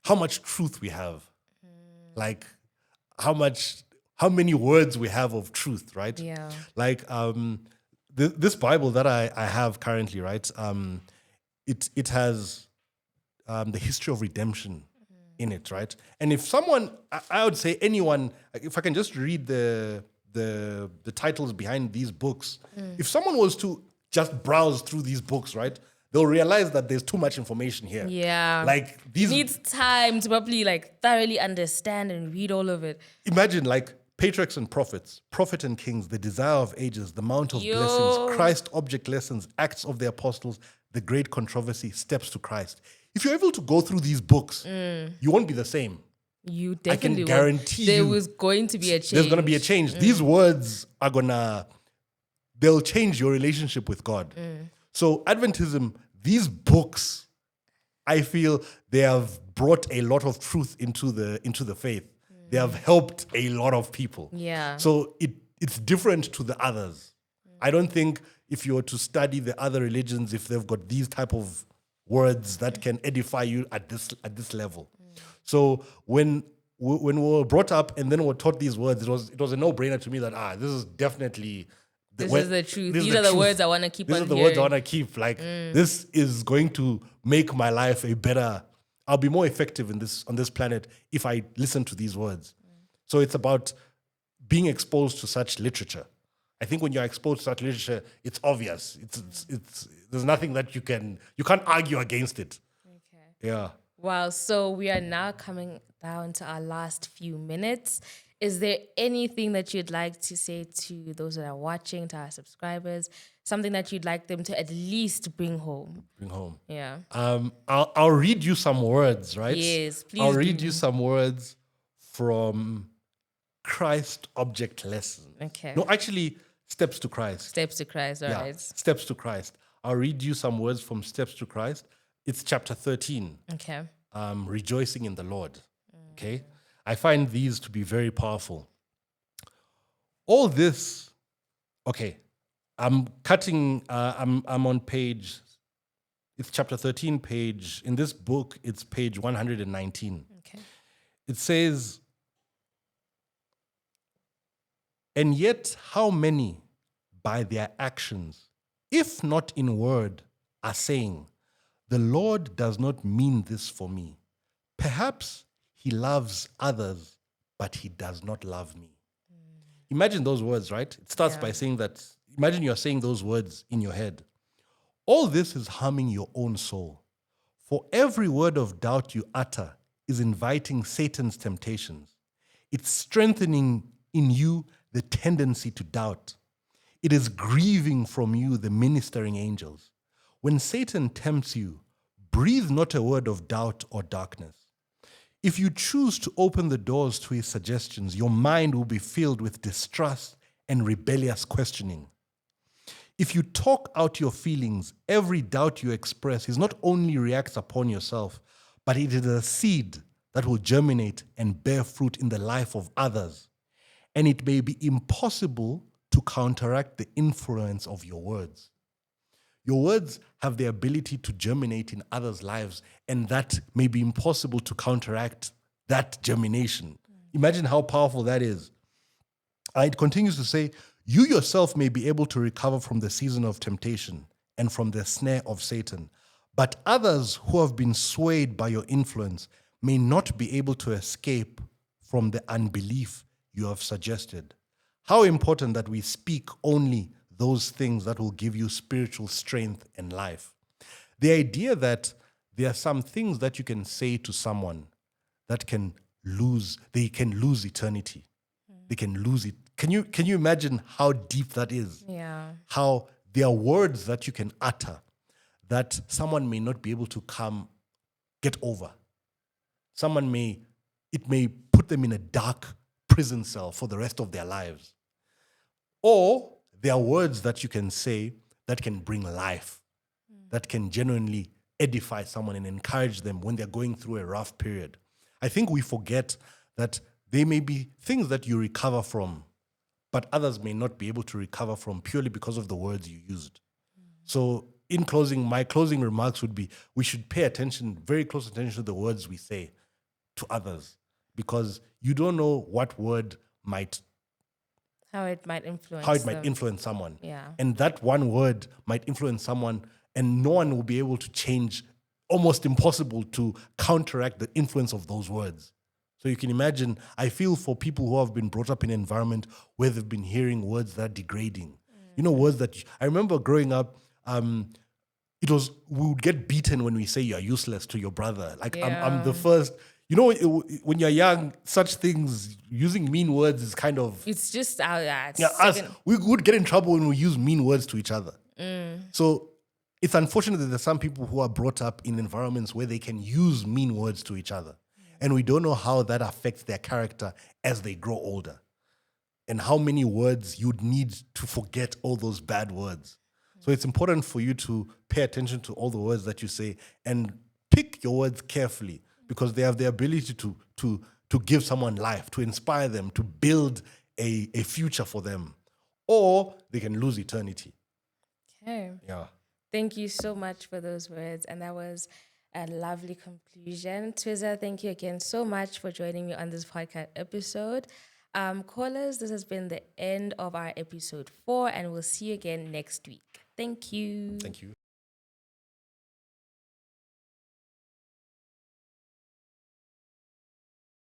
much truth we have. Like how many words we have of truth, right? Yeah. Like this Bible that I have currently, right? It has the history of redemption in it, right? And if someone, I would say anyone, if I can just read the titles behind these books, if someone was to just browse through these books, right, they'll realize that there's too much information here. Yeah. Like these, Needs time to probably like thoroughly understand and read all of it. imagine like patriarchs and prophets, prophet and kings, the desire of ages, the mount of Yo. blessings, Christ object lessons, acts of the apostles, the great controversy, steps to Christ. If you're able to go through these books, you won't be the same. You definitely guarantee there you was going to be a change. There's going to be a change. These words are they'll change your relationship with God. So Adventism, these books, I feel they have brought a lot of truth into the faith. They have helped a lot of people. Yeah. So it's different to the others. I don't think if you were to study the other religions, if they've got these type of words that can edify you at this level. So when we were brought up and then we were taught these words, it was a no-brainer to me that this is definitely This is the truth. These the are the truth. words I want to keep These on are the hearing. words I want to keep. Like this is going to make my life I'll be more effective on this planet if I listen to these words. So it's about being exposed to such literature. I think when you're exposed to such literature, it's obvious. It's there's nothing that you can't argue against it. Okay. Yeah. Wow. So we are now coming down to our last few minutes. Is there anything that you'd like to say to those that are watching, to our subscribers? Something that you'd like them to at least bring home? Bring home. Yeah. I'll read you some words, right? Yes, please I'll read do. you some words from Christ Object Lesson. Okay. No, actually, Steps to Christ. Steps to Christ. All Yeah, right. Steps to Christ. I'll read you some words from Steps to Christ. It's chapter 13. Okay. Rejoicing in the Lord. Okay? I find these to be very powerful. All this, okay, I'm cutting, I'm on page, it's chapter 13 page, in this book, it's page 119. It says, and yet how many by their actions, if not in word, are saying, the Lord does not mean this for me. Perhaps he loves others, but he does not love me. Imagine those words, right? It starts by saying that, imagine you're saying those words in your head. All this is harming your own soul. For every word of doubt you utter is inviting Satan's temptations. It's strengthening in you the tendency to doubt. It is grieving from you the ministering angels. When Satan tempts you, breathe not a word of doubt or darkness. If you choose to open the doors to his suggestions, your mind will be filled with distrust and rebellious questioning. If you talk out your feelings, every doubt you express is not only reacts upon yourself, but it is a seed that will germinate and bear fruit in the life of others. And it may be impossible to counteract the influence of your words. Your words have the ability to germinate in others' lives, and that may be impossible to counteract that germination. Imagine how powerful that is. It continues to say, you yourself may be able to recover from the season of temptation and from the snare of Satan, but others who have been swayed by your influence may not be able to escape from the unbelief you have suggested. How important that we speak only those things that will give you spiritual strength and life. The idea that there are some things that you can say to someone that they can lose eternity. They can lose it. Can you imagine how deep that is? Yeah. How there are words that you can utter that someone may not be able to get over. It may put them in a dark prison cell for the rest of their lives. Or there are words that you can say that can bring life, that can genuinely edify someone and encourage them when they're going through a rough period. I think we forget that there may be things that you recover from, but others may not be able to recover from purely because of the words you used. So in closing, my closing remarks would be, we should pay attention, very close attention to the words we say to others, because you don't know what word How it might influence how it might them. influence someone. Yeah. And that one word might influence someone, and no one will be able to change, almost impossible to counteract the influence of those words. So you can imagine, I feel for people who have been brought up in an environment where they've been hearing words that are degrading. You know, words that, I remember growing up, we would get beaten when we say you're useless to your brother. Like, I'm the first, when you're young, such things, using mean words is kind of, It's just out there. we would get in trouble when we use mean words to each other. So it's unfortunate that there's some people who are brought up in environments where they can use mean words to each other. And we don't know how that affects their character as they grow older. And how many words you'd need to forget all those bad words. So it's important for you to pay attention to all the words that you say and pick your words carefully, because they have the ability to give someone life, to inspire them, to build a future for them. Or they can lose eternity. Okay. Yeah. Thank you so much for those words. And that was a lovely conclusion. Twiza, thank you again so much for joining me on this podcast episode. Callers, this has been the end of our episode 4, and we'll see you again next week. Thank you. Thank you.